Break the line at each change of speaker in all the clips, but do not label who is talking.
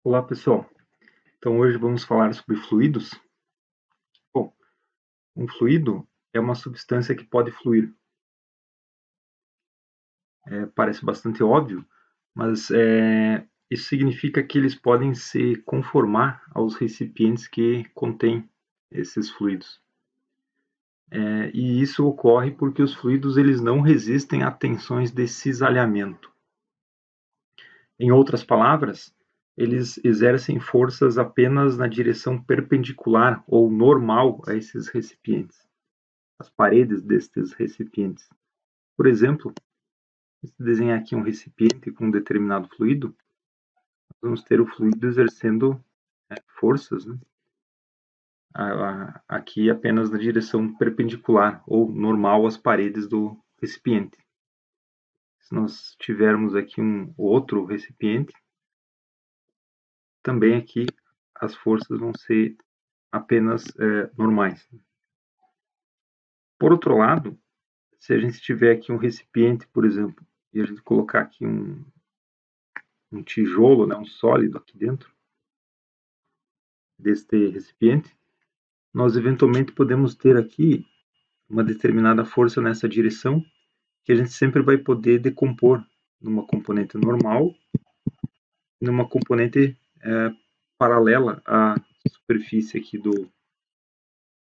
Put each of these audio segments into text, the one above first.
Olá, pessoal. Então, hoje vamos falar sobre fluidos. Bom, um fluido é uma substância que pode fluir. Parece bastante óbvio, mas isso significa que eles podem se conformar aos recipientes que contêm esses fluidos. E isso ocorre porque os fluidos eles não resistem a tensões de cisalhamento. Em outras palavras, eles exercem forças apenas na direção perpendicular ou normal a esses recipientes, as paredes destes recipientes. Por exemplo, se desenhar aqui um recipiente com um determinado fluido, vamos ter o fluido exercendo forças, né? Aqui apenas na direção perpendicular ou normal às paredes do recipiente. Se nós tivermos aqui um outro recipiente, também aqui as forças vão ser apenas normais. Por outro lado, se a gente tiver aqui um recipiente, por exemplo, e a gente colocar aqui um tijolo, né, um sólido aqui dentro deste recipiente, nós eventualmente podemos ter aqui uma determinada força nessa direção que a gente sempre vai poder decompor numa componente normal e numa componente paralela à superfície aqui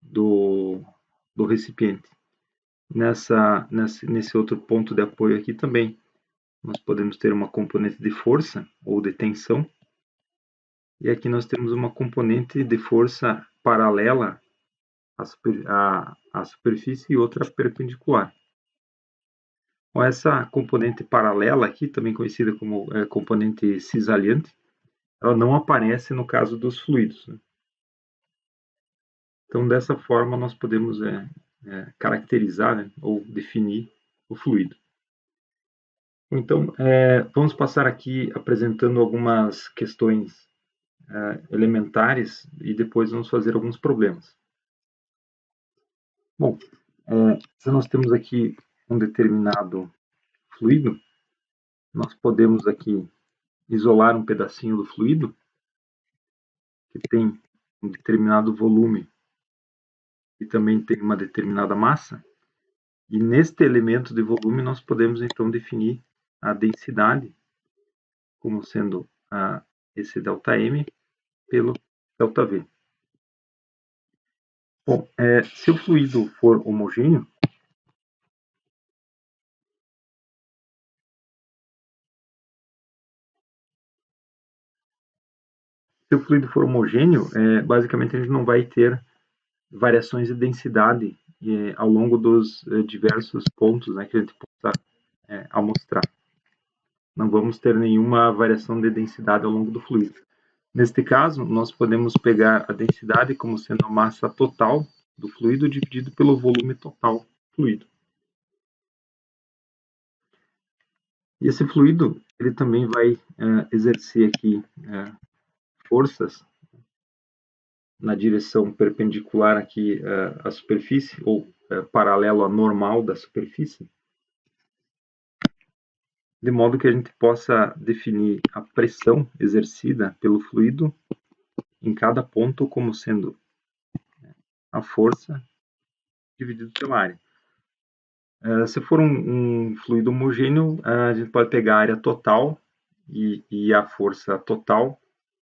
do recipiente. Nesse outro ponto de apoio aqui também, nós podemos ter uma componente de força ou de tensão, e aqui nós temos uma componente de força paralela à superfície e outra perpendicular. Bom, essa componente paralela aqui, também conhecida como componente cisalhante, ela não aparece no caso dos fluidos, né? Então, dessa forma, nós podemos caracterizar, né, ou definir o fluido. Então, vamos passar aqui apresentando algumas questões elementares e depois vamos fazer alguns problemas. Bom, se nós temos aqui um determinado fluido, nós podemos aqui isolar um pedacinho do fluido que tem um determinado volume e também tem uma determinada massa, e neste elemento de volume nós podemos então definir a densidade como sendo esse ΔM pelo ΔV. Bom, se o fluido for homogêneo, basicamente a gente não vai ter variações de densidade ao longo dos diversos pontos, né, que a gente possa amostrar. Não vamos ter nenhuma variação de densidade ao longo do fluido. Neste caso, nós podemos pegar a densidade como sendo a massa total do fluido dividido pelo volume total do fluido. E esse fluido, ele também vai exercer aqui forças na direção perpendicular aqui à superfície, ou paralelo à normal da superfície, de modo que a gente possa definir a pressão exercida pelo fluido em cada ponto como sendo a força dividido pela área. Se for um fluido homogêneo, a gente pode pegar a área total e a força total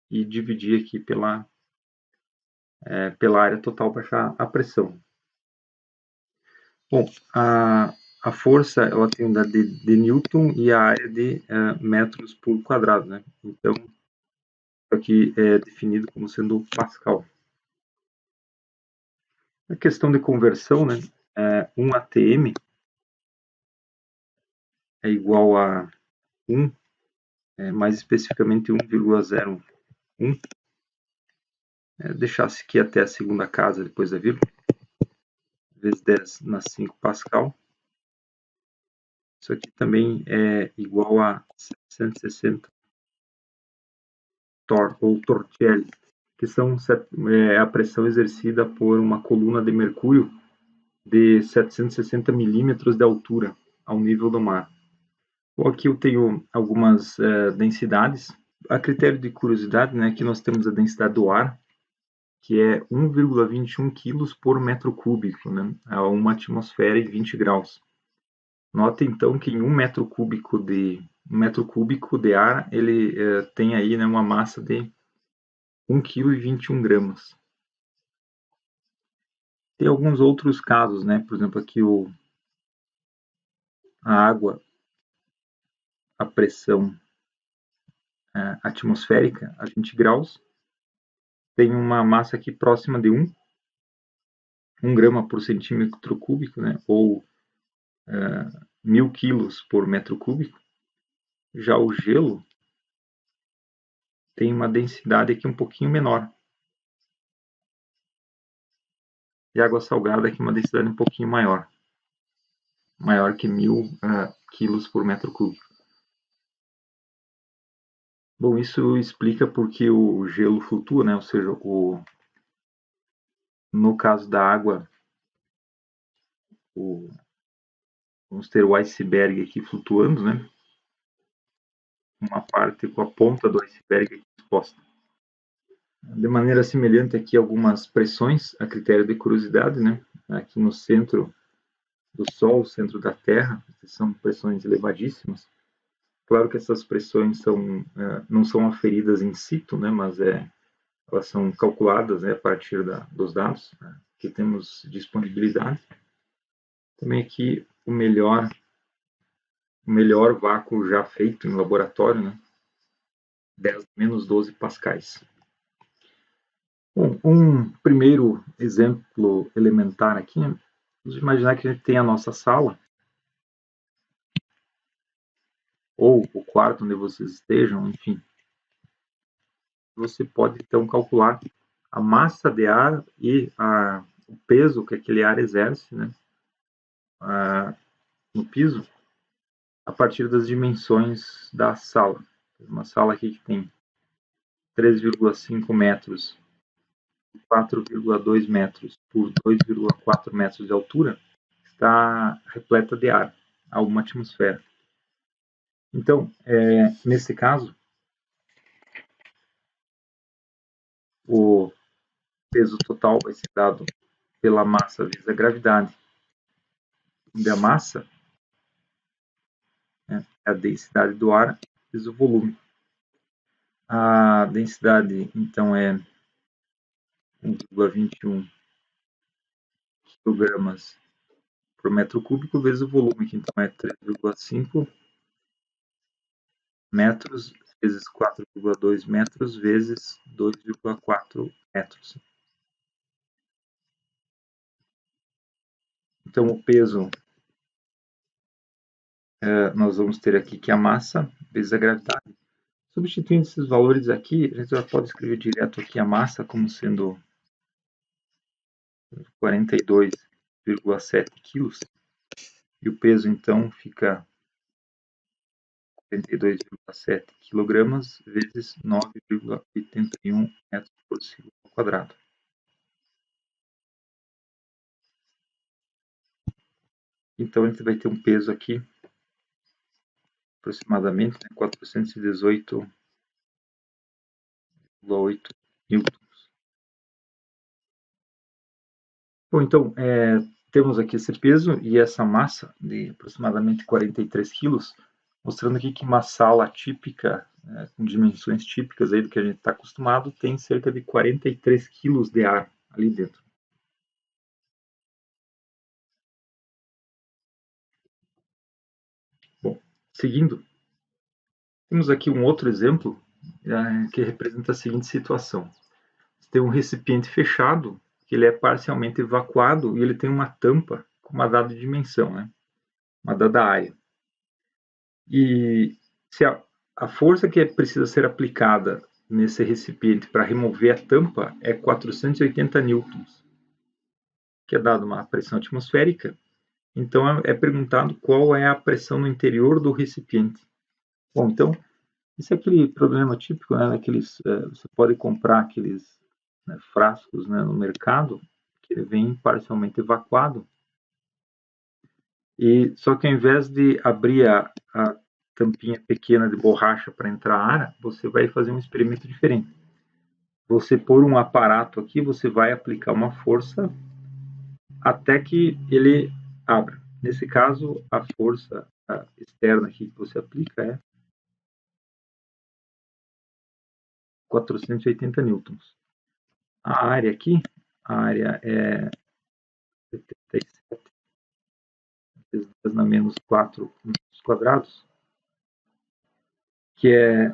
e dividir aqui pela área total para achar a pressão. Bom, a força ela tem unidade de Newton e a área de metros por quadrado, né? Então, aqui é definido como sendo Pascal. A questão de conversão, né? 1 atm é igual a 1, mais especificamente 1,01. Deixasse aqui até a segunda casa depois da vírgula, vezes 10 na 5 Pascal. Isso aqui também é igual a 760 torr, ou torcelli, que são a pressão exercida por uma coluna de mercúrio de 760 milímetros de altura ao nível do mar. Bom, aqui eu tenho algumas densidades A critério de curiosidade, né, aqui nós temos a densidade do ar, que é 1,21 kg por metro cúbico, né, a uma atmosfera e 20 graus. Nota então que em um metro cúbico de ar ele tem aí, né, uma massa de 1,21 kg. Tem alguns outros casos, né? Por exemplo, aqui a água, a pressão atmosférica a 20 graus, tem uma massa aqui próxima de 1 grama por centímetro cúbico, né? Ou 1.000 quilos por metro cúbico. Já o gelo tem uma densidade aqui um pouquinho menor. E a água salgada aqui uma densidade um pouquinho maior. Maior que 1.000 quilos por metro cúbico. Bom, isso explica porque o gelo flutua, né? Ou seja, no caso da água, vamos ter o iceberg aqui flutuando, né? Uma parte com a ponta do iceberg aqui exposta. De maneira semelhante aqui algumas pressões, a critério de curiosidade, né? Aqui no centro do Sol, centro da Terra, são pressões elevadíssimas. Claro que essas pressões não são aferidas in situ, né? Mas elas são calculadas, né, a partir dos dados, né, que temos disponibilidade. Também aqui o melhor vácuo já feito em laboratório, né, 10 menos 12 pascais. Bom, um primeiro exemplo elementar aqui, vamos imaginar que a gente tem a nossa sala, ou o quarto onde vocês estejam, enfim. Você pode então calcular a massa de ar e o peso que aquele ar exerce, né, no piso, a partir das dimensões da sala. Uma sala aqui que tem 3,5 metros, 4,2 metros por 2,4 metros de altura, está repleta de ar, a uma atmosfera. Então, nesse caso, o peso total vai ser dado pela massa vezes a gravidade, onde a massa é a densidade do ar vezes o volume. A densidade, então, é 1,21 kg por metro cúbico vezes o volume, que então é 3,5 metros vezes 4,2 metros vezes 2,4 metros. Então, o peso, nós vamos ter aqui que a massa vezes a gravidade. Substituindo esses valores aqui, a gente já pode escrever direto aqui a massa como sendo 42,7 quilos. E o peso, então, fica 42,7 kg vezes 9,81 metros por segundo quadrado. Então, a gente vai ter um peso aqui, aproximadamente, 418,8 newtons. Bom, então, temos aqui esse peso e essa massa de aproximadamente 43 quilos, mostrando aqui que uma sala típica, com dimensões típicas aí do que a gente está acostumado, tem cerca de 43 quilos de ar ali dentro. Bom, seguindo, temos aqui um outro exemplo que representa a seguinte situação. Você tem um recipiente fechado, que ele é parcialmente evacuado e ele tem uma tampa com uma dada dimensão, né? Uma dada área. E se a força que precisa ser aplicada nesse recipiente para remover a tampa é 480 newtons, que é dado uma pressão atmosférica, então é perguntado qual é a pressão no interior do recipiente. Bom, então, esse é aquele problema típico, né, você pode comprar aqueles, né, frascos, né, no mercado, que ele vem parcialmente evacuado, e só que ao invés de abrir a tampinha pequena de borracha para entrar ar, você vai fazer um experimento diferente. Você pôr um aparato aqui, você vai aplicar uma força até que ele abra. Nesse caso, a força externa aqui que você aplica é 480 newtons. A área aqui, a área é 77 vezes 10 na menos 4 metros quadrados, que é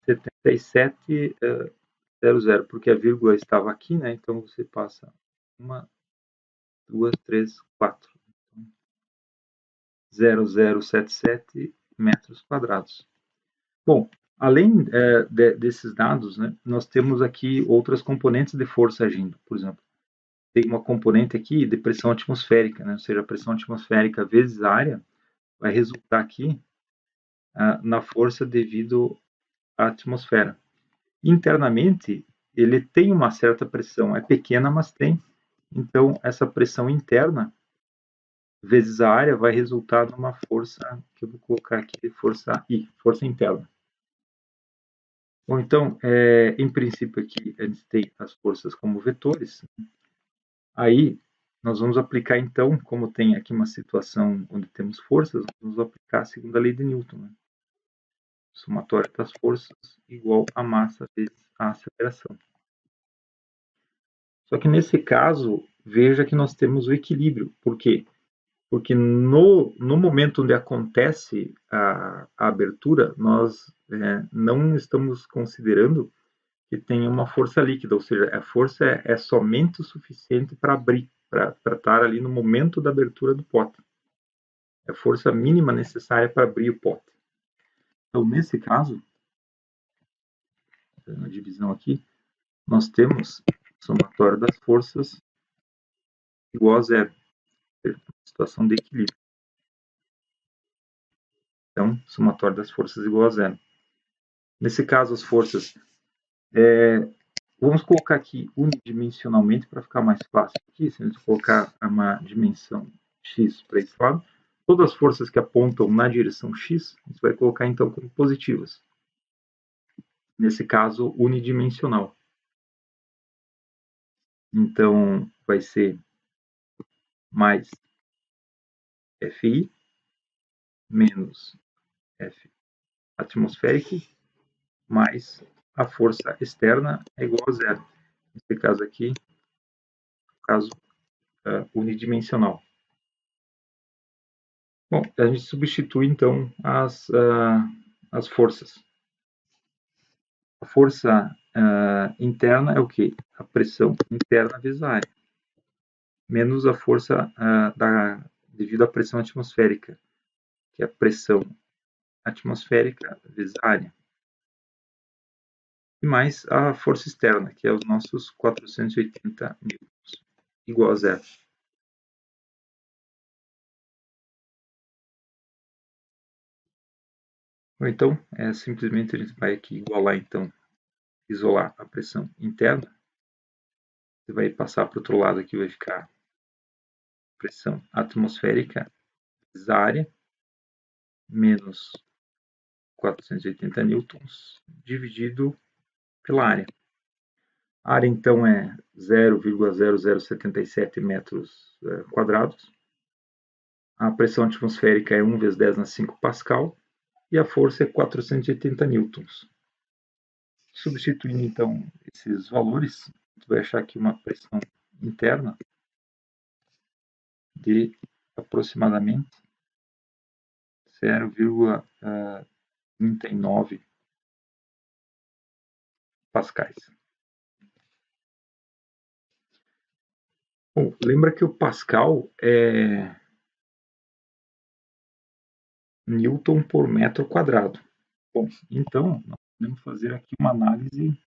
77,00, porque a vírgula estava aqui, né? Então você passa 1, 2, 3, 4. 0077 metros quadrados. Bom, além desses dados, né, nós temos aqui outras componentes de força agindo. Por exemplo, tem uma componente aqui de pressão atmosférica, né? Ou seja, a pressão atmosférica vezes a área vai resultar aqui na força devido à atmosfera. Internamente, ele tem uma certa pressão, é pequena, mas tem. Então, essa pressão interna vezes a área vai resultar numa força, que eu vou colocar aqui, força I, força interna. Bom, então, em princípio aqui, a gente tem as forças como vetores. Aí, nós vamos aplicar, então, como tem aqui uma situação onde temos forças, nós vamos aplicar a segunda lei de Newton. Né? Somatório das forças igual a massa vezes a aceleração. Só que nesse caso, veja que nós temos o equilíbrio. Por quê? Porque no momento onde acontece a abertura, nós não estamos considerando que tem uma força líquida, ou seja, a força é somente o suficiente para abrir, para estar ali no momento da abertura do pote. É a força mínima necessária para abrir o pote. Então, nesse caso, na divisão aqui, nós temos somatório das forças igual a zero, situação de equilíbrio. Então, somatório das forças igual a zero. Nesse caso, as forças... vamos colocar aqui unidimensionalmente para ficar mais fácil. Aqui, se a gente colocar uma dimensão x para esse lado, todas as forças que apontam na direção x, a gente vai colocar então como positivas. Nesse caso, unidimensional. Então, vai ser mais Fi menos F atmosférico mais a força externa é igual a zero. Nesse caso aqui, caso unidimensional. Bom, a gente substitui então as forças. A força interna é o quê? A pressão interna vezes a área, menos a força devido à pressão atmosférica, que é a pressão atmosférica vezes a área. E mais a força externa, que é os nossos 480 newtons, igual a zero. Ou então, simplesmente a gente vai aqui igualar, então, isolar a pressão interna. Você vai passar para o outro lado aqui, vai ficar pressão atmosférica vezes a área, menos 480 newtons, dividido pela área. A área, então, é 0,0077 metros quadrados. A pressão atmosférica é 1 vezes 10 na 5 pascal. E a força é 480 newtons. Substituindo, então, esses valores, você vai achar aqui uma pressão interna de aproximadamente 0,39 pascais. Bom, lembra que o pascal é newton por metro quadrado. Bom, então, nós podemos fazer aqui uma análise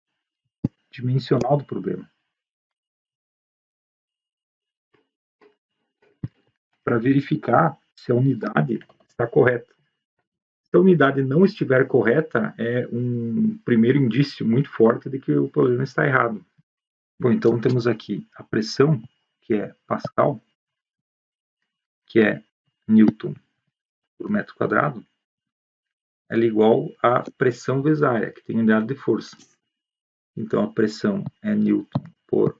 dimensional do problema. Para verificar se a unidade está correta. Se a unidade não estiver correta, é um primeiro indício muito forte de que o problema está errado. Bom, então temos aqui a pressão, que é Pascal, que é Newton por metro quadrado, ela é igual à pressão vezes a área, que tem unidade de força. Então, a pressão é Newton por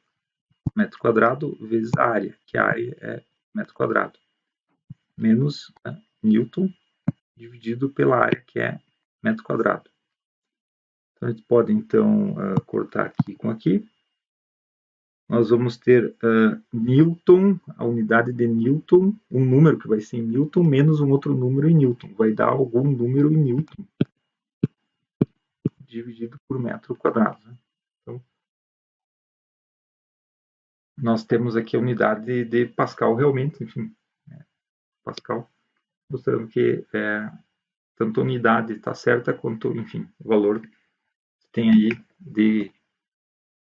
metro quadrado vezes a área, que a área é metro quadrado, menos Newton dividido pela área, que é metro quadrado. Então, a gente pode, então, cortar aqui com aqui. Nós vamos ter Newton, a unidade de Newton, um número que vai ser em Newton, menos um outro número em Newton. Vai dar algum número em Newton, dividido por metro quadrado. Então, nós temos aqui a unidade de Pascal realmente, enfim, Pascal, mostrando que tanto a unidade está certa quanto, enfim, o valor tem aí de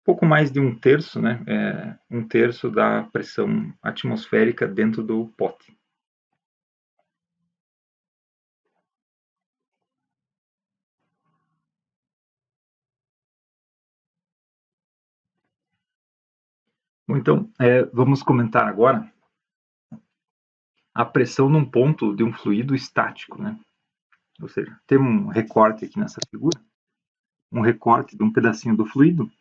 pouco mais de 1/3, né? 1/3 da pressão atmosférica dentro do pote. Bom, então, vamos comentar agora a pressão num ponto de um fluido estático, né? Ou seja, temos um recorte aqui nessa figura, um recorte de um pedacinho do fluido,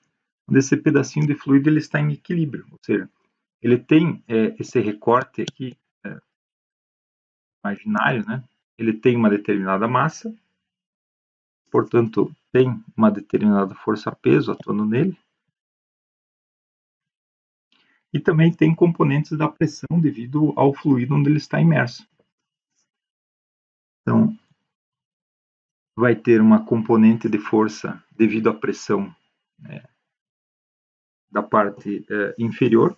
onde esse pedacinho de fluido ele está em equilíbrio, ou seja, ele tem esse recorte aqui imaginário, né? Ele tem uma determinada massa, portanto, tem uma determinada força-peso atuando nele, e também tem componentes da pressão devido ao fluido onde ele está imerso. Então, vai ter uma componente de força devido à pressão da parte inferior,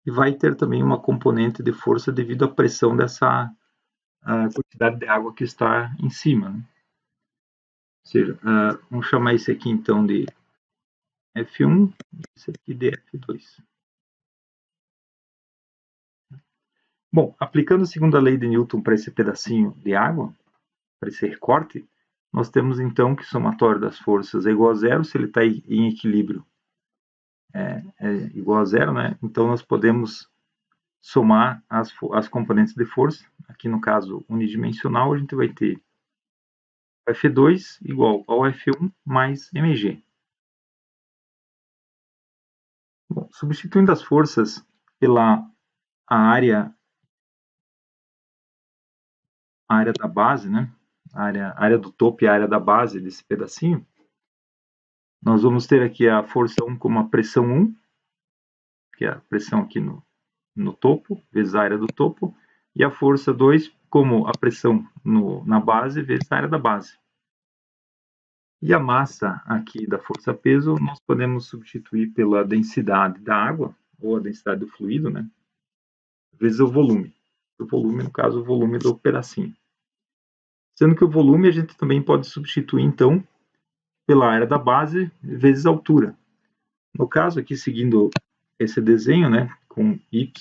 e vai ter também uma componente de força devido à pressão dessa quantidade de água que está em cima. Né? Ou seja, vamos chamar esse aqui então de F1 e esse aqui de F2. Bom, aplicando a segunda lei de Newton para esse pedacinho de água, para esse recorte, nós temos então que o somatório das forças é igual a zero se ele está em equilíbrio. É igual a zero, né? Então nós podemos somar as componentes de força. Aqui no caso unidimensional, a gente vai ter F2 igual ao F1 mais mg. Bom, substituindo as forças pela área da base, né? A área do topo e a área da base desse pedacinho, nós vamos ter aqui a força 1 como a pressão 1, que é a pressão aqui no topo, vezes a área do topo, e a força 2 como a pressão na base, vezes a área da base. E a massa aqui da força-peso, nós podemos substituir pela densidade da água, ou a densidade do fluido, né? Vezes o volume. O volume, no caso, o volume do pedacinho. Sendo que o volume a gente também pode substituir, então, pela área da base vezes a altura. No caso aqui, seguindo esse desenho, né, com y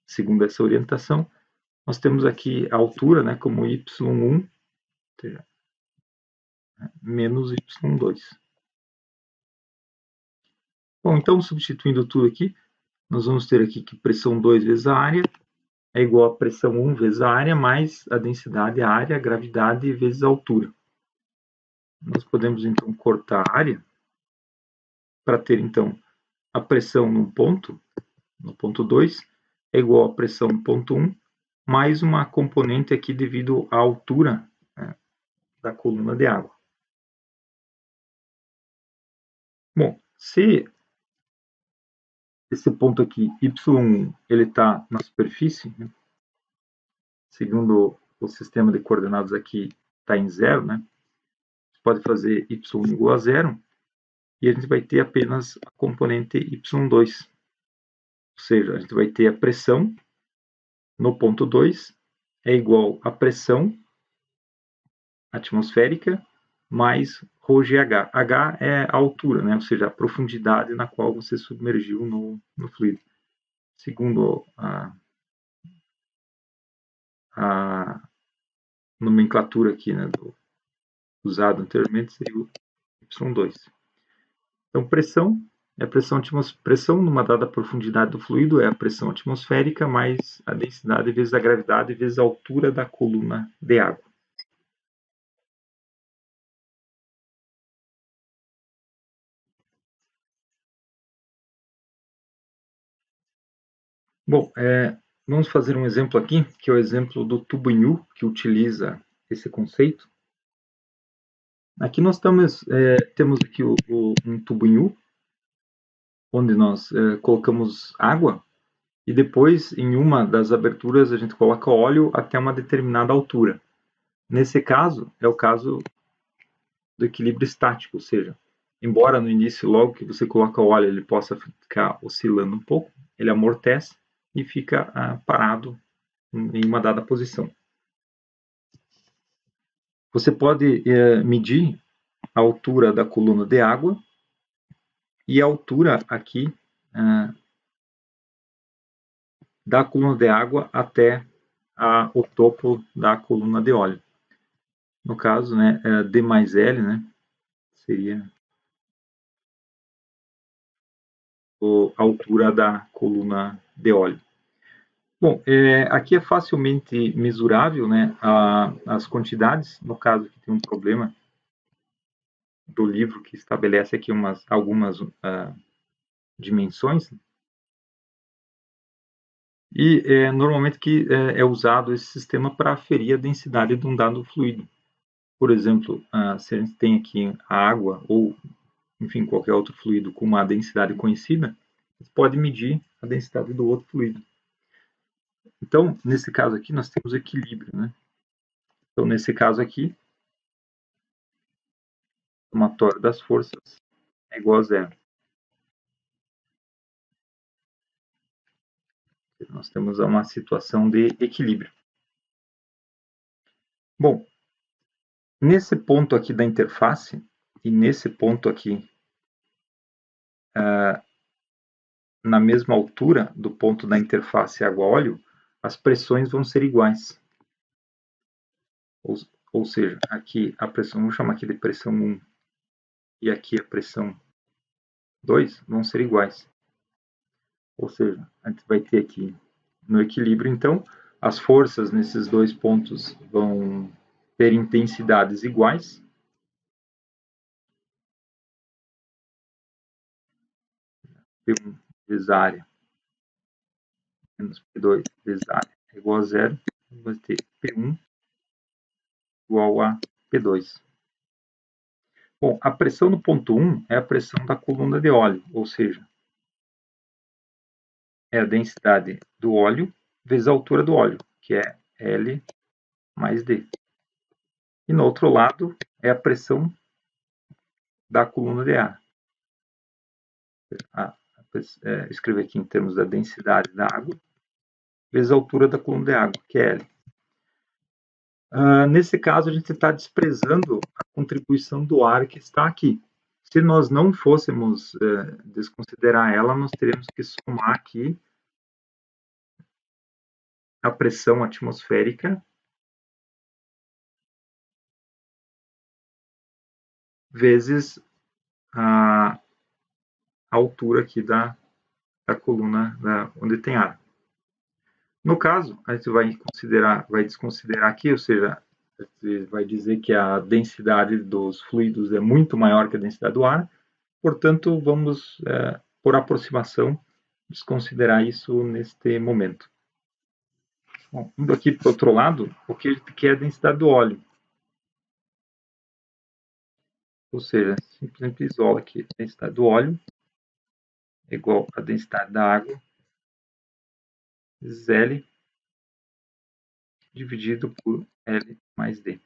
segundo essa orientação, nós temos aqui a altura, né, como y1 menos y2. Bom, então, substituindo tudo aqui, nós vamos ter aqui que pressão 2 vezes a área é igual a pressão 1 vezes a área, mais a densidade, a área, a gravidade vezes a altura. Nós podemos, então, cortar a área para ter, então, a pressão no ponto 2, é igual a pressão no ponto 1, mais uma componente aqui devido à altura, né, da coluna de água. Bom, se esse ponto aqui, y1, ele está na superfície, né, segundo o sistema de coordenadas aqui está em zero, né, você pode fazer y1 igual a zero, e a gente vai ter apenas a componente y2. Ou seja, a gente vai ter a pressão no ponto 2 é igual à pressão atmosférica mais ρgh. H é a altura, né? Ou seja, a profundidade na qual você submergiu no fluido. Segundo a nomenclatura aqui, né, usado anteriormente, seria o Y2. Então, pressão A pressão numa dada profundidade do fluido é a pressão atmosférica mais a densidade vezes a gravidade vezes a altura da coluna de água. Bom, vamos fazer um exemplo aqui, que é o exemplo do tubo em U, que utiliza esse conceito. Aqui nós temos aqui um tubo em U, onde nós colocamos água, e depois, em uma das aberturas, a gente coloca óleo até uma determinada altura. Nesse caso, é o caso do equilíbrio estático, ou seja, embora no início, logo que você coloca o óleo, ele possa ficar oscilando um pouco, ele amortece e fica parado em uma dada posição. Você pode medir a altura da coluna de água e a altura aqui da coluna de água até o topo da coluna de óleo. No caso, né, D mais L, né, seria a altura da coluna de óleo. Bom, aqui é facilmente mesurável, né, as quantidades. No caso, que tem um problema do livro que estabelece aqui algumas dimensões. E normalmente que é usado esse sistema para aferir a densidade de um dado fluido. Por exemplo, se a gente tem aqui a água ou, enfim, qualquer outro fluido com uma densidade conhecida, você pode medir a densidade do outro fluido. Então, nesse caso aqui, nós temos equilíbrio, né? Então, nesse caso aqui, a somatória das forças é igual a zero. Nós temos uma situação de equilíbrio. Bom, nesse ponto aqui da interface e nesse ponto aqui na mesma altura do ponto da interface água-óleo, as pressões vão ser iguais. Ou seja, aqui a pressão, vamos chamar aqui de pressão 1 e aqui a pressão 2 vão ser iguais. Ou seja, a gente vai ter aqui no equilíbrio, então, as forças nesses dois pontos vão ter intensidades iguais. P1 vezes a área menos P2 vezes a área é igual a zero. Vai ter P1 igual a P2. Bom, a pressão no ponto 1 é a pressão da coluna de óleo, ou seja, é a densidade do óleo vezes a altura do óleo, que é L mais D. E no outro lado é a pressão da coluna de ar. Escrever aqui em termos da densidade da água vezes a altura da coluna de água, que é L. Nesse caso, a gente está desprezando a contribuição do ar que está aqui. Se nós não fôssemos desconsiderar ela, nós teríamos que somar aqui a pressão atmosférica vezes a altura aqui da coluna onde tem ar. No caso, a gente vai desconsiderar aqui, ou seja, a gente vai dizer que a densidade dos fluidos é muito maior que a densidade do ar, portanto, vamos, por aproximação, desconsiderar isso neste momento. Bom, indo aqui para o outro lado, o que a gente quer é a densidade do óleo. Ou seja, simplesmente isola aqui a densidade do óleo é igual à densidade da água vezes L dividido por L mais D.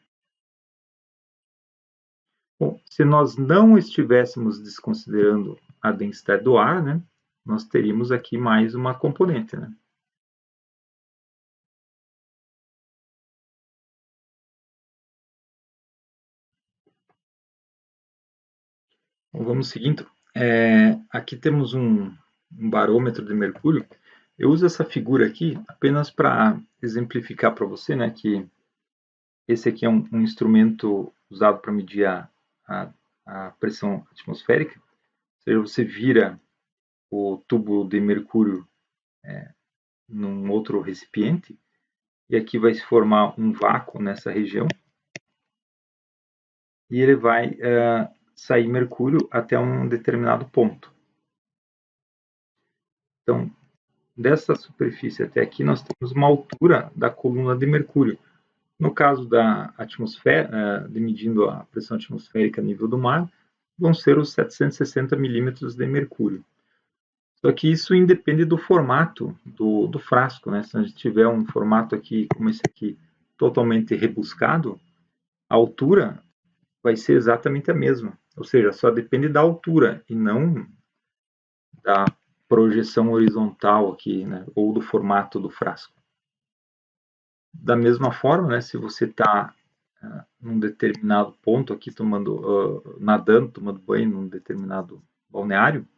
Bom, se nós não estivéssemos desconsiderando a densidade do ar, né, nós teríamos aqui mais uma componente, né? Então, vamos seguindo. Aqui temos um barômetro de mercúrio. Eu uso essa figura aqui apenas para exemplificar para você, né, que esse aqui é um instrumento usado para medir a pressão atmosférica. seja, você vira o tubo de mercúrio num outro recipiente, e aqui vai se formar um vácuo nessa região, e ele vai sair mercúrio até um determinado ponto. Então, dessa superfície até aqui, nós temos uma altura da coluna de mercúrio. No caso da atmosfera, medindo a pressão atmosférica a nível do mar, vão ser os 760 milímetros de mercúrio. Só que isso independe do formato do frasco, né? Se a gente tiver um formato aqui, como esse aqui, totalmente rebuscado, a altura vai ser exatamente a mesma. Ou seja, só depende da altura e não da projeção horizontal aqui, né? Ou do formato do frasco. Da mesma forma, né, se você está num determinado ponto aqui, nadando, tomando banho num determinado balneário,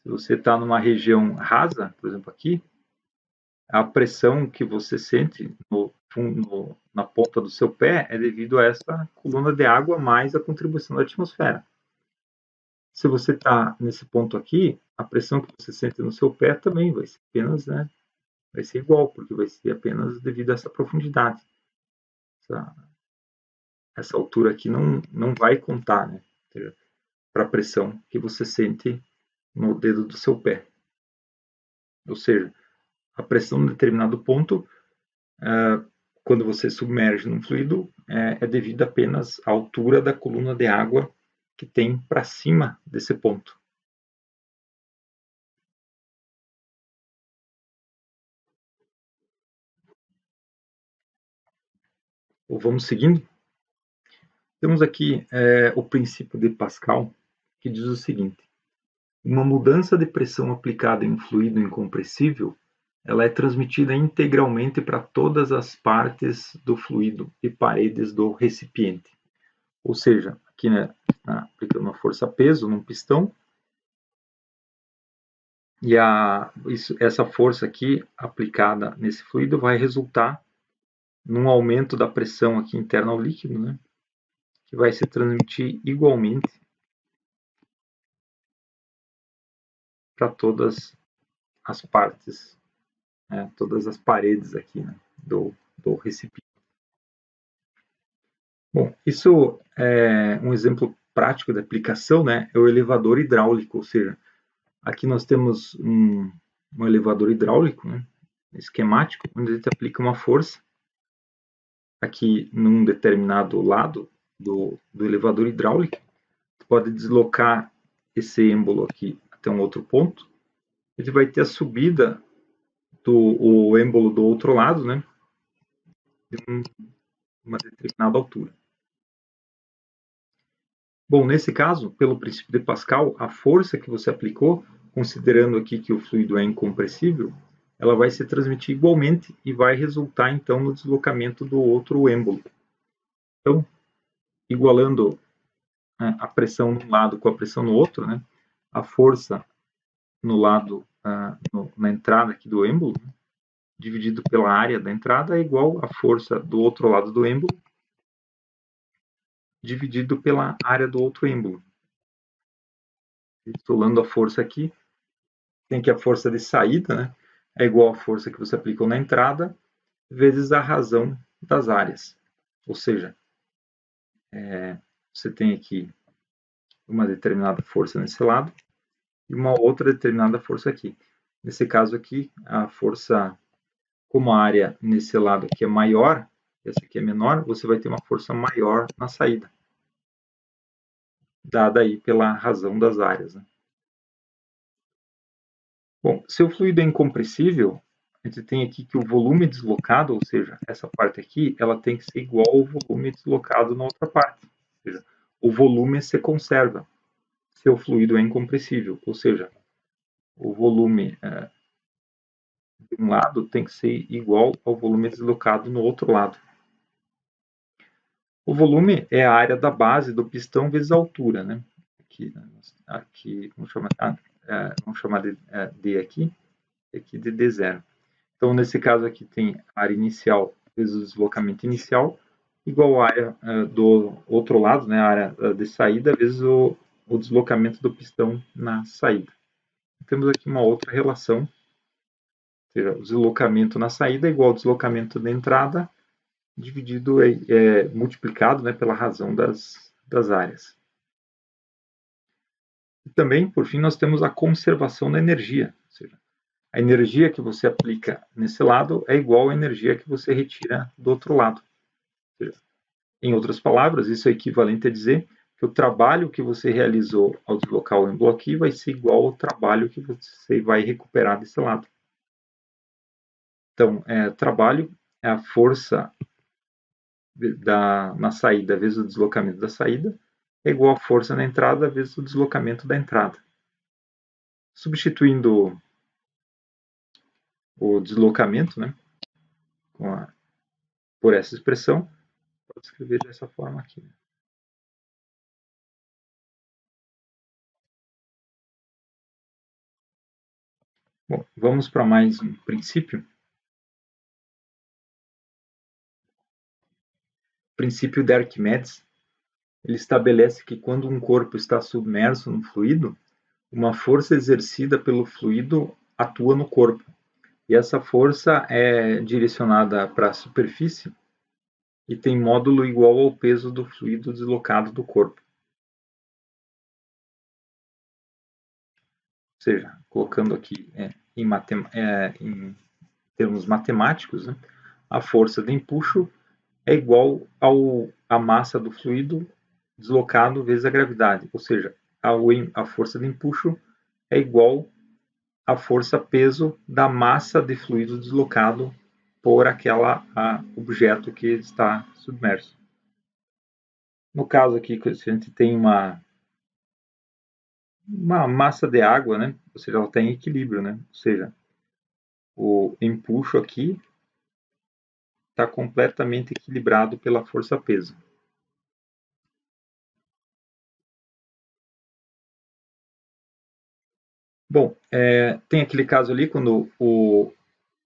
se você está numa região rasa, por exemplo aqui, a pressão que você sente na ponta do seu pé é devido a essa coluna de água mais a contribuição da atmosfera. Se você está nesse ponto aqui, a pressão que você sente no seu pé também vai ser apenas, né, vai ser igual, porque vai ser apenas devido a essa profundidade. Essa altura aqui não vai contar, né, para a pressão que você sente no dedo do seu pé. Ou seja, a pressão em determinado ponto, quando você submerge num fluido, é devido apenas à altura da coluna de água que tem para cima desse ponto. Ou vamos seguindo? Temos aqui o princípio de Pascal, que diz o seguinte: uma mudança de pressão aplicada em um fluido incompressível, ela é transmitida integralmente para todas as partes do fluido e paredes do recipiente. Ou seja, aqui, né, aplicando uma força-peso num pistão, e essa força aqui aplicada nesse fluido vai resultar num aumento da pressão aqui interna ao líquido, né, que vai se transmitir igualmente para todas as partes, né, todas as paredes aqui, né, do recipiente. Bom, isso é um exemplo prático de aplicação, né, é o elevador hidráulico, ou seja, aqui nós temos um elevador hidráulico, né, esquemático, onde a gente aplica uma força aqui num determinado lado do elevador hidráulico, pode deslocar esse êmbolo aqui até um outro ponto, ele vai ter a subida do êmbolo do outro lado, né, de uma determinada altura. Bom, nesse caso, pelo princípio de Pascal, a força que você aplicou, considerando aqui que o fluido é incompressível, ela vai se transmitir igualmente e vai resultar então no deslocamento do outro êmbolo. Então, igualando a pressão num lado com a pressão no outro, né, a força no lado na entrada aqui do êmbolo, né, dividido pela área da entrada é igual à força do outro lado do êmbolo dividido pela área do outro êmbolo. Isolando a força aqui, tem que a força de saída, né, é igual à força que você aplicou na entrada, vezes a razão das áreas. Ou seja, você tem aqui uma determinada força nesse lado e uma outra determinada força aqui. Nesse caso aqui, a força, como a área nesse lado aqui é maior, essa aqui é menor, você vai ter uma força maior na saída, dada aí pela razão das áreas, né? Bom, se o fluido é incompressível, a gente tem aqui que o volume deslocado, ou seja, essa parte aqui, ela tem que ser igual ao volume deslocado na outra parte. Ou seja, o volume se conserva se o fluido é incompressível, ou seja, o volume de um lado tem que ser igual ao volume deslocado no outro lado. O volume é a área da base do pistão vezes a altura, né? Aqui vamos chamar de D aqui de D0. Então, nesse caso aqui tem a área inicial vezes o deslocamento inicial, igual à área do outro lado, né, a área de saída, vezes o o deslocamento do pistão na saída. Temos aqui uma outra relação, ou seja, o deslocamento na saída é igual ao deslocamento da entrada, dividido, multiplicado, né, pela razão das áreas. E também, por fim, nós temos a conservação da energia, ou seja, a energia que você aplica nesse lado é igual à energia que você retira do outro lado. Ou seja, em outras palavras, isso é equivalente a dizer que o trabalho que você realizou ao deslocar o êmbolo aqui vai ser igual ao trabalho que você vai recuperar desse lado. Então, trabalho é a força na saída vezes o deslocamento da saída é igual à força na entrada vezes o deslocamento da entrada. Substituindo o deslocamento, né, por essa expressão, pode escrever dessa forma aqui. Bom, vamos para mais um princípio. O princípio de Arquimedes, ele estabelece que quando um corpo está submerso no fluido, uma força exercida pelo fluido atua no corpo. E essa força é direcionada para a superfície e tem módulo igual ao peso do fluido deslocado do corpo. Ou seja, colocando aqui em termos matemáticos, né, a força de empuxo é igual à massa do fluido deslocado vezes a gravidade, ou seja, a força de empuxo é igual à força-peso da massa de fluido deslocado por aquele objeto que está submerso. No caso aqui, se a gente tem uma massa de água, né? Ou seja, ela tem equilíbrio, né? Ou seja, o empuxo aqui está completamente equilibrado pela força-peso. Bom, tem aquele caso ali quando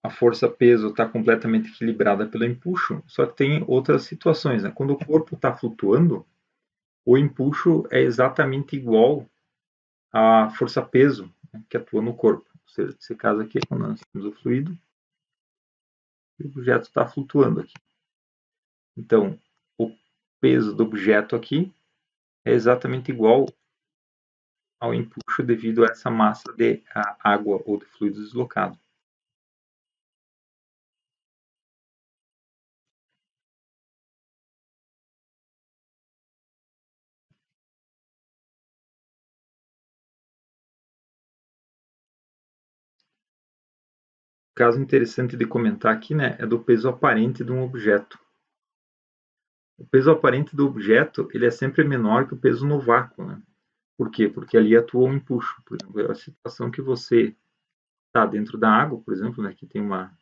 a força-peso está completamente equilibrada pelo empuxo, só que tem outras situações, né? Quando o corpo está flutuando, o empuxo é exatamente igual à força-peso, né, que atua no corpo. Ou seja, nesse caso aqui é quando nós temos o fluido e o objeto está flutuando aqui. Então, o peso do objeto aqui é exatamente igual ao empuxo devido a essa massa de água ou de fluido deslocado. Caso interessante de comentar aqui, né, é do peso aparente de um objeto. O peso aparente do objeto ele é sempre menor que o peso no vácuo, né? Por quê? Porque ali atua um empuxo. Por exemplo, é a situação que você está dentro da água, por exemplo, né, que tem uma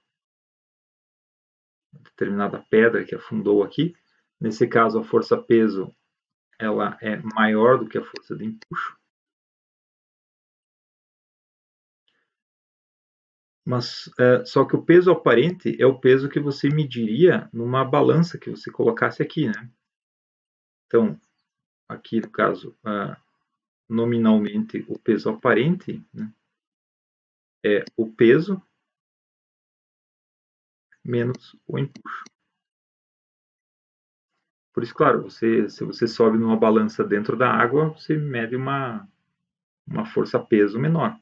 determinada pedra que afundou aqui. Nesse caso, a força-peso ela é maior do que a força de empuxo. Mas só que o peso aparente é o peso que você mediria numa balança que você colocasse aqui, né? Então, aqui no caso, nominalmente o peso aparente, né, é o peso menos o empuxo. Por isso, claro, se você sobe numa balança dentro da água, você mede uma força-peso menor,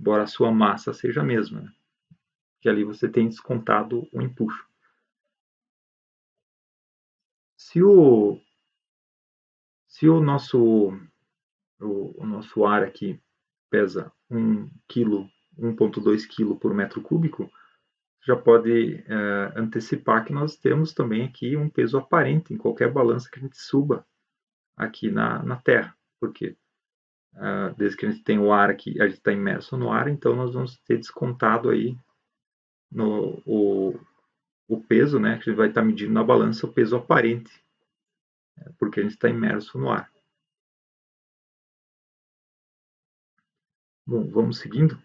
embora a sua massa seja a mesma, né? Que ali você tem descontado o empuxo. Se o, se o nosso ar aqui pesa 1 kg, 1,2 kg por metro cúbico, já pode antecipar que nós temos também aqui um peso aparente em qualquer balança que a gente suba aqui na Terra. Por quê? Desde que a gente tem o ar aqui, a gente está imerso no ar, então nós vamos ter descontado aí o peso, né, que a gente vai estar medindo na balança, o peso aparente, porque a gente está imerso no ar. Bom, vamos seguindo.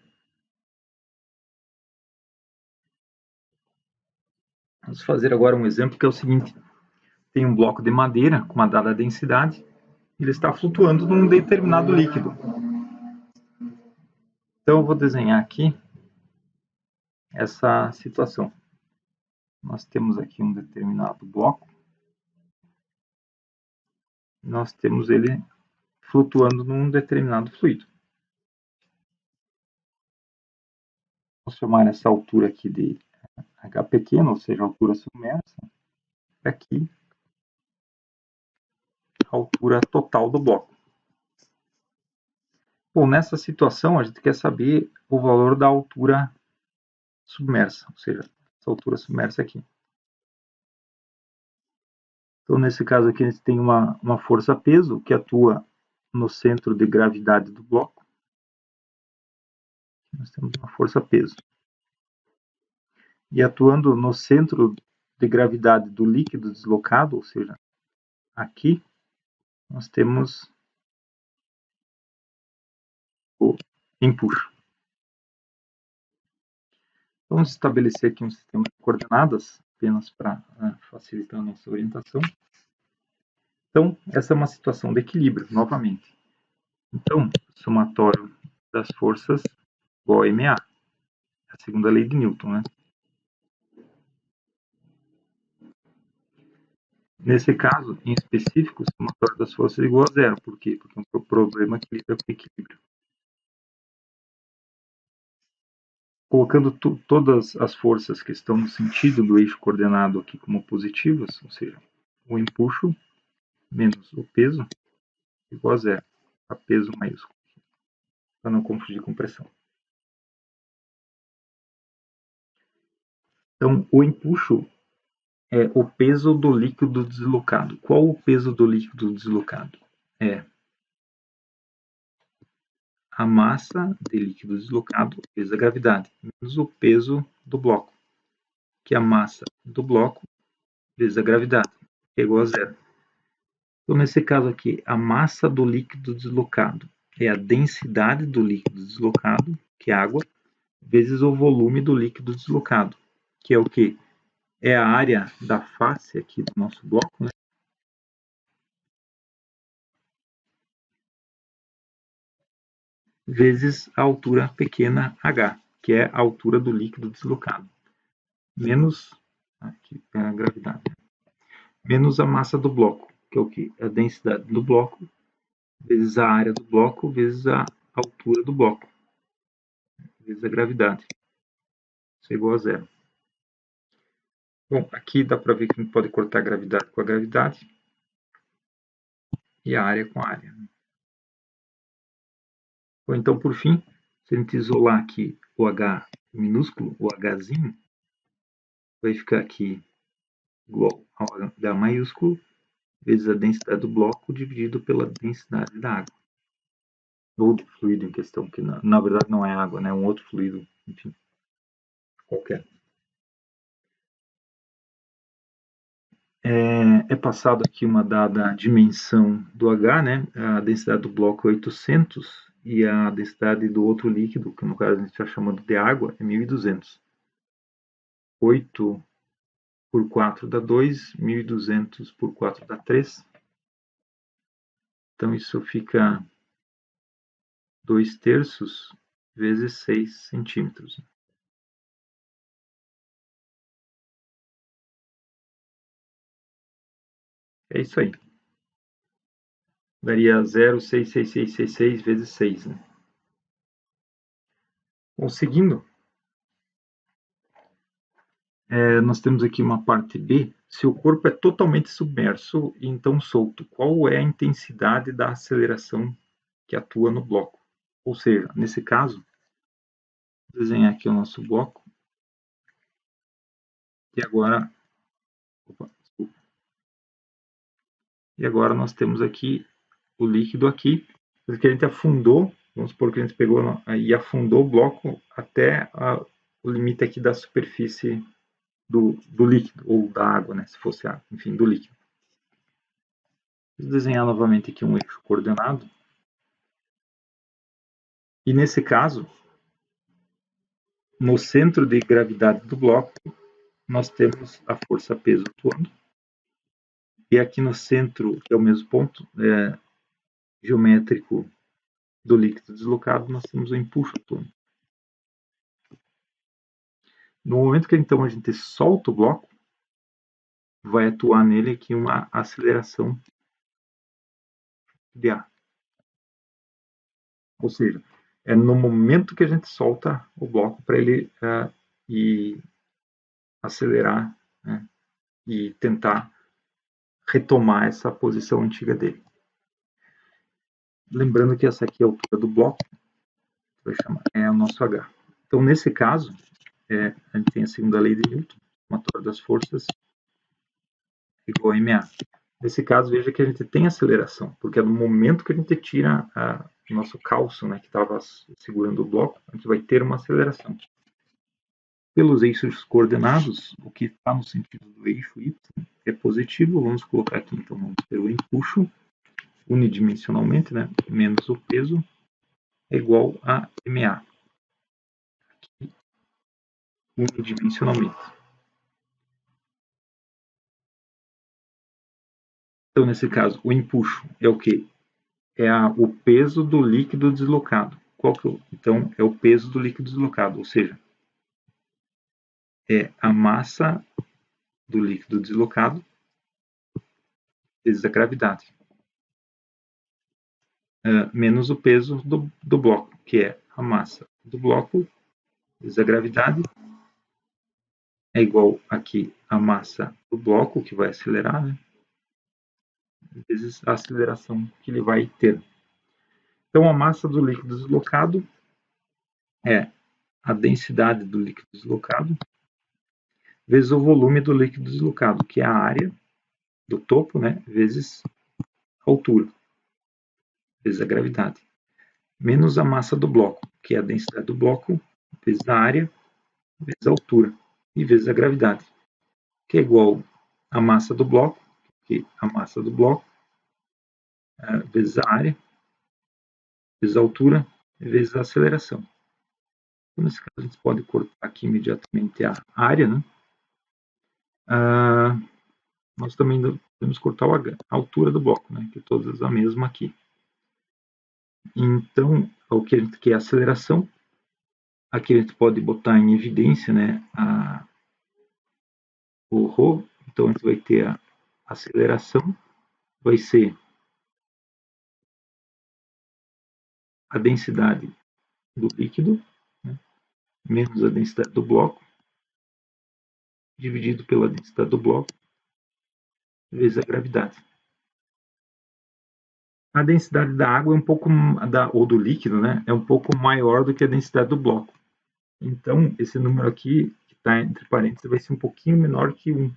Vamos fazer agora um exemplo que é o seguinte: tem um bloco de madeira com uma dada densidade ele está flutuando num determinado líquido. Então eu vou desenhar aqui essa situação. Nós temos aqui um determinado bloco, nós temos ele flutuando num determinado fluido. Vamos chamar essa altura aqui de H pequeno, ou seja, altura submersa. Aqui, a altura total do bloco. Bom, nessa situação, a gente quer saber o valor da altura submersa, ou seja, essa altura submersa aqui. Então, nesse caso aqui, a gente tem uma força-peso que atua no centro de gravidade do bloco. Nós temos uma força-peso. E atuando no centro de gravidade do líquido deslocado, ou seja, aqui, nós temos o empuxo. Vamos estabelecer aqui um sistema de coordenadas, apenas para facilitar a nossa orientação. Então, essa é uma situação de equilíbrio, novamente. Então, somatório das forças igual a MA, a segunda lei de Newton, né? Nesse caso, em específico, o somatório das forças é igual a zero. Por quê? Porque é um problema que lida com equilíbrio. Colocando todas as forças que estão no sentido do eixo coordenado aqui como positivas, ou seja, o empuxo menos o peso igual a zero, a peso maiúsculo, para não confundir com pressão. Então, o empuxo é o peso do líquido deslocado. Qual o peso do líquido deslocado? É a massa de líquido deslocado vezes a gravidade, menos o peso do bloco, que é a massa do bloco vezes a gravidade, que é igual a zero. Então, nesse caso aqui, a massa do líquido deslocado é a densidade do líquido deslocado, que é água, vezes o volume do líquido deslocado, que é o quê? É a área da face aqui do nosso bloco, né? Vezes a altura pequena h, que é a altura do líquido deslocado, menos aqui a gravidade, menos a massa do bloco, que é o quê? A densidade do bloco, vezes a área do bloco, vezes a altura do bloco, vezes a gravidade. Isso é igual a zero. Bom, aqui dá para ver que a gente pode cortar a gravidade com a gravidade e a área com a área. Ou então, por fim, se a gente isolar aqui o H minúsculo, o Hzinho, vai ficar aqui igual ao H maiúsculo vezes a densidade do bloco dividido pela densidade da água. Ou do fluido em questão, que na verdade não é água, né? É um outro fluido, enfim, qualquer. É passado aqui uma dada dimensão do H, né? A densidade do bloco é 800 e a densidade do outro líquido, que no caso a gente está chamando de água, é 1200. 8 por 4 dá 2, 1200 por 4 dá 3. Então isso fica 2/3 vezes 6 centímetros. É isso aí. Daria 0,66666 vezes 6. Né? Bom, seguindo, nós temos aqui uma parte B. Se o corpo é totalmente submerso e então solto, qual é a intensidade da aceleração que atua no bloco? Ou seja, nesse caso, vou desenhar aqui o nosso bloco. E agora, E agora nós temos aqui o líquido aqui, porque a gente afundou, vamos supor que a gente pegou e afundou o bloco até o limite aqui da superfície do líquido, ou da água, né, se fosse água, enfim, do líquido. Vou desenhar novamente aqui um eixo coordenado. E nesse caso, no centro de gravidade do bloco, nós temos a força peso atuando. E aqui no centro, que é o mesmo ponto, geométrico do líquido deslocado, nós temos o empuxo atômico. No momento que então a gente solta o bloco, vai atuar nele aqui uma aceleração de ar. Ou seja, é no momento que a gente solta o bloco para ele ir acelerar, né, e tentar retomar essa posição antiga dele. Lembrando que essa aqui é a altura do bloco, é o nosso H. Então, nesse caso, a gente tem a segunda lei de Newton, somatória das forças igual a ma. Nesse caso, veja que a gente tem aceleração, porque é no momento que a gente tira o nosso calço, né, que estava segurando o bloco, a gente vai ter uma aceleração. Pelos eixos coordenados, o que está no sentido do eixo y é positivo. Vamos colocar aqui, então, vamos ter o empuxo unidimensionalmente, né, menos o peso, é igual a ma. Aqui, unidimensionalmente. Então, nesse caso, o empuxo é o quê? É o peso do líquido deslocado. Então, é o peso do líquido deslocado, ou seja, é a massa do líquido deslocado vezes a gravidade. Menos o peso do bloco, que é a massa do bloco vezes a gravidade, é igual aqui a massa do bloco, que vai acelerar, né, vezes a aceleração que ele vai ter. Então, a massa do líquido deslocado é a densidade do líquido deslocado vezes o volume do líquido deslocado, que é a área do topo, né, vezes a altura, vezes a gravidade, menos a massa do bloco, que é a densidade do bloco, vezes a área, vezes a altura, e vezes a gravidade, que é igual a massa do bloco, que a massa do bloco, vezes a área, vezes a altura, vezes a aceleração. Então, nesse caso, a gente pode cortar aqui imediatamente a área, né? Nós também podemos cortar a altura do bloco, né, que é todas a mesma aqui. Então, o que a gente quer é a aceleração. Aqui a gente pode botar em evidência, né, o ρ. Então, a gente vai ter a aceleração, vai ser a densidade do líquido, né, menos a densidade do bloco, dividido pela densidade do bloco, vezes a gravidade. A densidade da água é um pouco, ou do líquido, né, é um pouco maior do que a densidade do bloco. Então, esse número aqui, que está entre parênteses, vai ser um pouquinho menor que 1.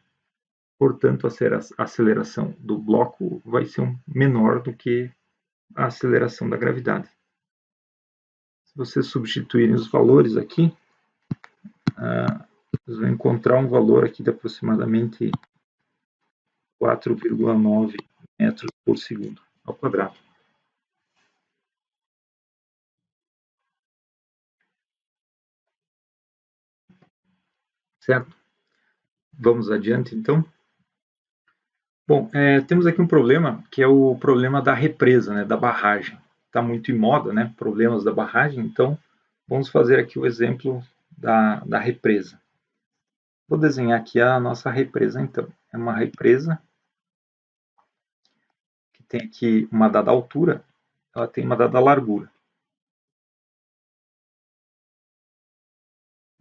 Portanto, a aceleração do bloco vai ser menor do que a aceleração da gravidade. Se vocês substituírem os valores aqui, vocês vão encontrar um valor aqui de aproximadamente 4,9 metros por segundo ao quadrado. Certo? Vamos adiante, então. Bom, temos aqui um problema, que é o problema da represa, né, da barragem. Está muito em moda, né, problemas da barragem, então vamos fazer aqui o exemplo da represa. Vou desenhar aqui a nossa represa, então. É uma represa que tem aqui uma dada altura, ela tem uma dada largura.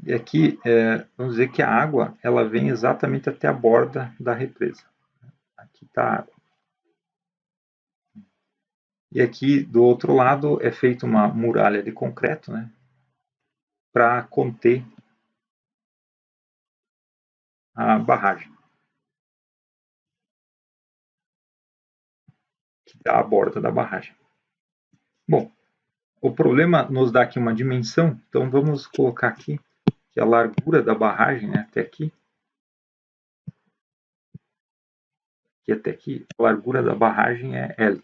E aqui, vamos dizer que a água ela vem exatamente até a borda da represa. Aqui está a água. E aqui, do outro lado, é feita uma muralha de concreto, né, para conter a barragem, que está à borda da barragem. Bom, o problema nos dá aqui uma dimensão, então vamos colocar aqui que a largura da barragem, né, até aqui, que até aqui, a largura da barragem é L.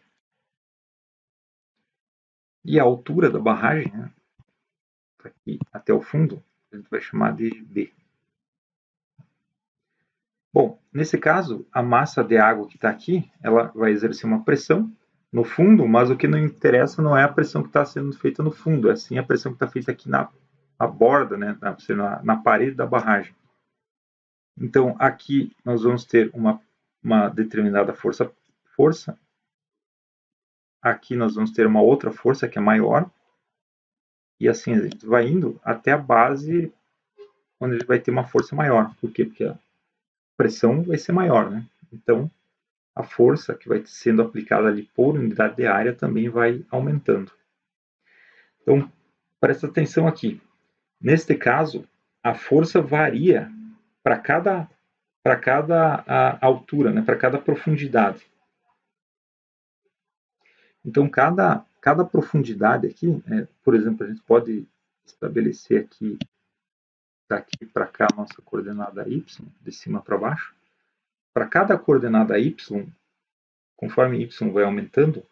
E a altura da barragem, né, aqui até o fundo, a gente vai chamar de D. Bom, nesse caso, a massa de água que está aqui, ela vai exercer uma pressão, no fundo, mas o que não interessa não é a pressão que está sendo feita no fundo, é sim a pressão que está feita aqui na borda, né, na parede da barragem. Então, aqui nós vamos ter uma determinada força. Aqui nós vamos ter uma outra força que é maior. E assim a gente vai indo até a base, onde ele vai ter uma força maior. Por quê? Porque a pressão vai ser maior, né? Então, a força que vai sendo aplicada ali por unidade de área também vai aumentando. Então, presta atenção aqui. Neste caso, a força varia para cada altura, né? Para cada profundidade. Então, cada profundidade aqui, por exemplo, a gente pode estabelecer aqui, daqui para cá, a nossa coordenada y, de cima para baixo. Para cada coordenada y, conforme y vai aumentando,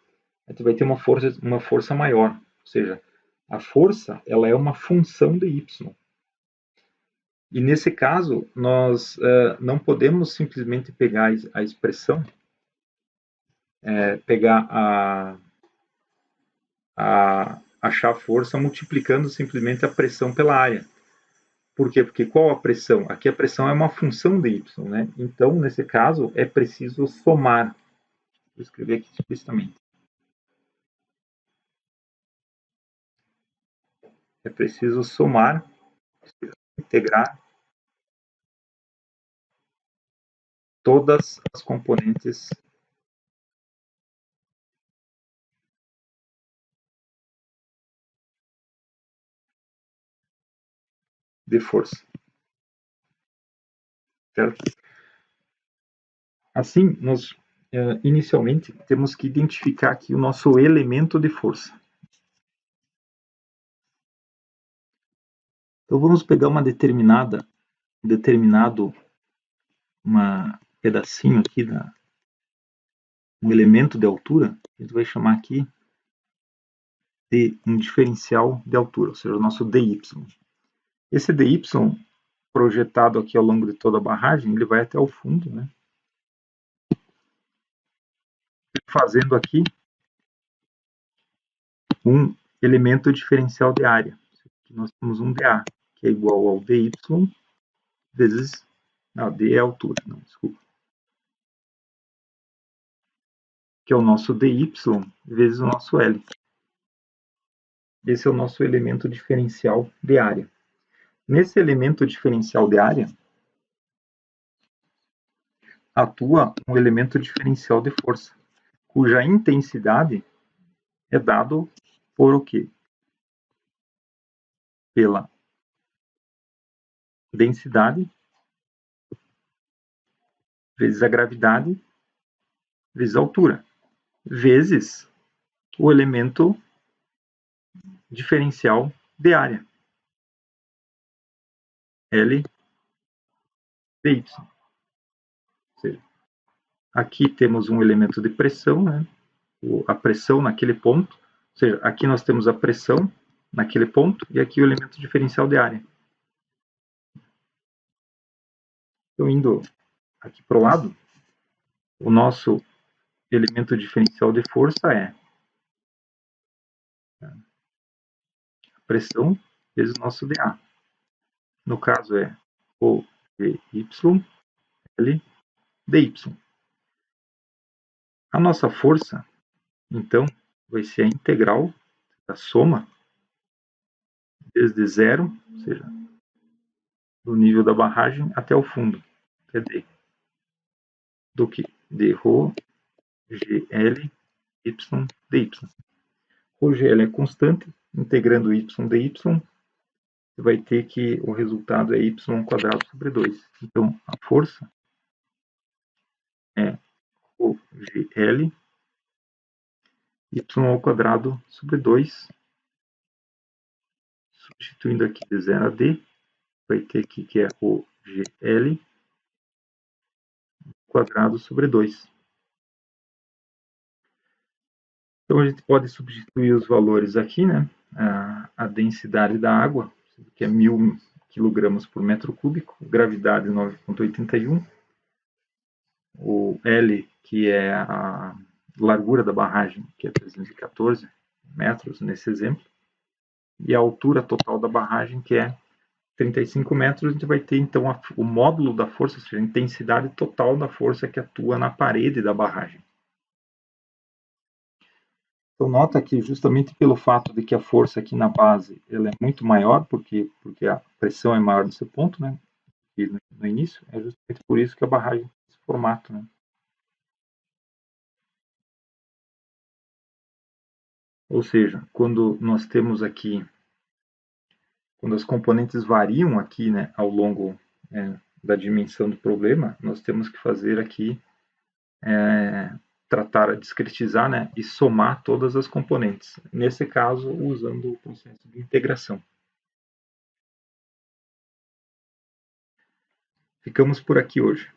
a gente vai ter uma força maior. Ou seja, a força ela é uma função de y. E nesse caso, nós não podemos simplesmente pegar a expressão, pegar achar a força multiplicando simplesmente a pressão pela área. Por quê? Porque qual a pressão? Aqui a pressão é uma função de y, né? Então, nesse caso, é preciso somar. Vou escrever aqui explicitamente. É preciso somar, integrar todas as componentes de força. Certo? Assim, nós inicialmente temos que identificar aqui o nosso elemento de força. Então vamos pegar uma determinado pedacinho aqui um elemento de altura, a gente vai chamar aqui de um diferencial de altura, ou seja, o nosso dy. Esse dy projetado aqui ao longo de toda a barragem, ele vai até o fundo, né? Fazendo aqui um elemento diferencial de área. Aqui nós temos um dA, que é igual ao dy vezes... Não, d é a altura, não, desculpa. Que é o nosso dy vezes o nosso L. Esse é o nosso elemento diferencial de área. Nesse elemento diferencial de área, atua um elemento diferencial de força, cuja intensidade é dado por o quê? Pela densidade vezes a gravidade vezes a altura, vezes o elemento diferencial de área, L dy. Ou seja, aqui temos um elemento de pressão, né? A pressão naquele ponto, ou seja, aqui nós temos a pressão naquele ponto e aqui o elemento diferencial de área. Então, indo aqui para o lado, o nosso elemento diferencial de força é a pressão vezes o nosso dA. No caso é o dy L dy. A nossa força, então, vai ser a integral da soma desde zero, ou seja, do nível da barragem até o fundo, que é D. Do que? D ρ GL y dy. O GL é constante, integrando y dy, você vai ter que o resultado é y quadrado sobre 2. Então, a força é o GL y ao quadrado sobre 2. Substituindo aqui de 0 a d, vai ter aqui que é o GL quadrado sobre 2. Então a gente pode substituir os valores aqui, né? A densidade da água, que é 1000 kg por metro cúbico, gravidade 9,81, o L, que é largura da barragem, que é 314 metros nesse exemplo, e a altura total da barragem, que é 35 metros, a gente vai ter então o módulo da força, ou seja, a intensidade total da força que atua na parede da barragem. Então nota que justamente pelo fato de que a força aqui na base ela é muito maior, porque a pressão é maior nesse ponto, né? E no início, é justamente por isso que a barragem tem esse formato, né? Ou seja, quando nós temos aqui, quando as componentes variam aqui, né, ao longo da dimensão do problema, nós temos que fazer aqui tratar, discretizar, né, e somar todas as componentes. Nesse caso, usando o processo de integração. Ficamos por aqui hoje.